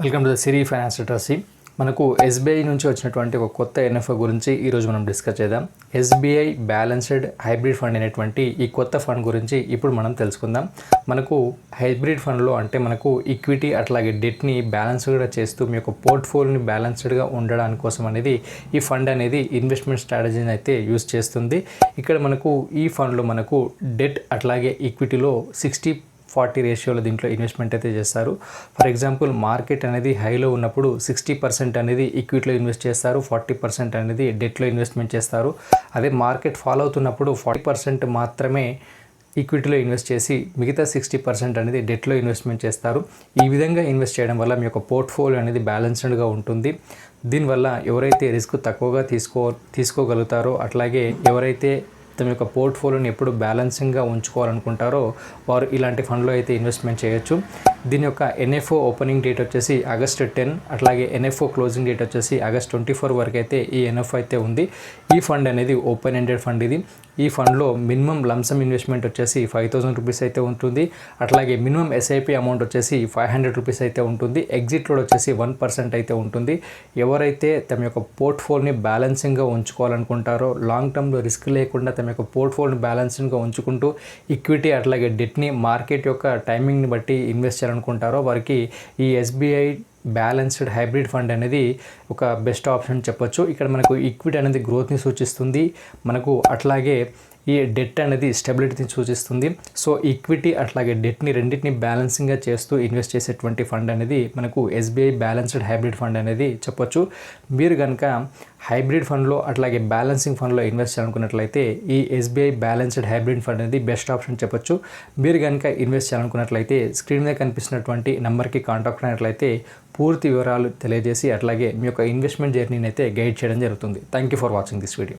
Welcome to the Siri finance literacy. మనకు SBI నుంచి వచ్చినటువంటి ఒక కొత్త ఎన్ఎఫ్ఓ గురించి ఈరోజు మనం డిస్కస్ చేద్దాం. ఎస్బీఐ బ్యాలెన్స్డ్ హైబ్రిడ్ ఫండ్ అనేటువంటి ఈ కొత్త ఫండ్ గురించి ఇప్పుడు మనం తెలుసుకుందాం. మనకు హైబ్రిడ్ ఫండ్లో అంటే మనకు ఈక్విటీ అట్లాగే డెట్ని బ్యాలెన్స్డ్గా చేస్తూ మీ యొక్క పోర్ట్ఫోలియోని బ్యాలెన్స్డ్గా ఉండడానికి కోసం అనేది ఈ ఫండ్ అనేది ఇన్వెస్ట్మెంట్ స్ట్రాటజీని అయితే యూజ్ చేస్తుంది. ఇక్కడ మనకు ఈ ఫండ్లో మనకు డెట్ అట్లాగే ఈక్విటీలో 60-40 రేషియోలో దీంట్లో ఇన్వెస్ట్మెంట్ అయితే చేస్తారు. ఫర్ ఎగ్జాంపుల్ మార్కెట్ అనేది హైలో ఉన్నప్పుడు 60% అనేది ఈక్విటీలో ఇన్వెస్ట్ చేస్తారు, 40% అనేది డెట్లో ఇన్వెస్ట్మెంట్ చేస్తారు. అదే మార్కెట్ ఫాలో అవుతున్నప్పుడు 40% మాత్రమే ఈక్విటీలో ఇన్వెస్ట్ చేసి మిగతా 60% అనేది డెట్లో ఇన్వెస్ట్మెంట్ చేస్తారు. ఈ విధంగా ఇన్వెస్ట్ చేయడం వల్ల మీ యొక్క పోర్ట్ఫోలియో అనేది బ్యాలెన్స్డ్గా ఉంటుంది. దీనివల్ల ఎవరైతే రిస్క్ తక్కువగా తీసుకోగలుగుతారో అట్లాగే ఎవరైతే తమ యొక్క పోర్ట్ఫోలియోని ఎప్పుడు బ్యాలెన్సింగ్గా ఉంచుకోవాలనుకుంటారో వారు ఇలాంటి ఫండ్లో అయితే ఇన్వెస్ట్మెంట్ చేయొచ్చు. దీని యొక్క ఎన్ఎఫ్ఓ ఓపెనింగ్ డేట్ వచ్చేసి ఆగస్ట్ 10, అట్లాగే ఎన్ఎఫ్ఓ క్లోజింగ్ డేట్ వచ్చేసి ఆగస్ట్ 24 వరకు అయితే ఈ ఎన్ఎఫ్ఓ అయితే ఉంది. ఈ ఫండ్ అనేది ఓపెన్ ఎండెడ్ ఫండ్. ఈ ఫండ్లో మినిమం లంసమ్ ఇన్వెస్ట్మెంట్ వచ్చేసి 5,000 రూపీస్ అయితే ఉంటుంది. అట్లాగే మినిమం ఎస్ఐపి అమౌంట్ వచ్చేసి 500 రూపీస్ అయితే ఉంటుంది. ఎగ్జిట్ లోడ్ వచ్చేసి 1% అయితే ఉంటుంది. ఎవరైతే తమ యొక్క పోర్ట్ఫోలియోని బ్యాలెన్సింగ్గా ఉంచుకోవాలనుకుంటారో, లాంగ్ టర్మ్లో రిస్క్ లేకుండా తమ యొక్క పోర్ట్ఫోలియోని బ్యాలెన్సింగ్గా ఉంచుకుంటూ ఈక్విటీ అట్లాగే డెట్ని మార్కెట్ యొక్క టైమింగ్ని బట్టి ఇన్వెస్ట్ చేయాలనుకుంటారో వారికి ఈ ఎస్బీఐ బ్యాలెన్స్డ్ హైబ్రిడ్ ఫండ్ అనేది ఒక బెస్ట్ ఆప్షన్ చెప్పొచ్చు. ఇక్కడ మనకు ఈక్విటీ అనేది గ్రోత్ని సూచిస్తుంది, మనకు అట్లాగే ఈ డెట్ అనేది స్టెబిలిటీని సూచిస్తుంది. సో ఈక్విటీ అట్లాగే డెట్ని రెండింటిని బ్యాలెన్సింగ్గా చేస్తూ ఇన్వెస్ట్ చేసేటువంటి ఫండ్ అనేది మనకు ఎస్బీఐ బ్యాలెన్స్డ్ హైబ్రిడ్ ఫండ్ అనేది చెప్పొచ్చు. మీరు కనుక హైబ్రిడ్ ఫండ్లో అట్లాగే బ్యాలెన్సింగ్ ఫండ్లో ఇన్వెస్ట్ చేయాలనుకున్నట్లయితే ఈ ఎస్బీఐ బ్యాలెన్స్డ్ హైబ్రిడ్ ఫండ్ అనేది బెస్ట్ ఆప్షన్ చెప్పొచ్చు. మీరు కనుక ఇన్వెస్ట్ చేయాలనుకున్నట్లయితే స్క్రీన్ మీద కనిపిస్తున్నటువంటి నెంబర్కి కాంటాక్ట్ అయినట్లయితే పూర్తి వివరాలు తెలియజేసి అట్లాగే మీ యొక్క ఇన్వెస్ట్మెంట్ జర్నీని అయితే గైడ్ చేయడం జరుగుతుంది. Thank you for watching this video.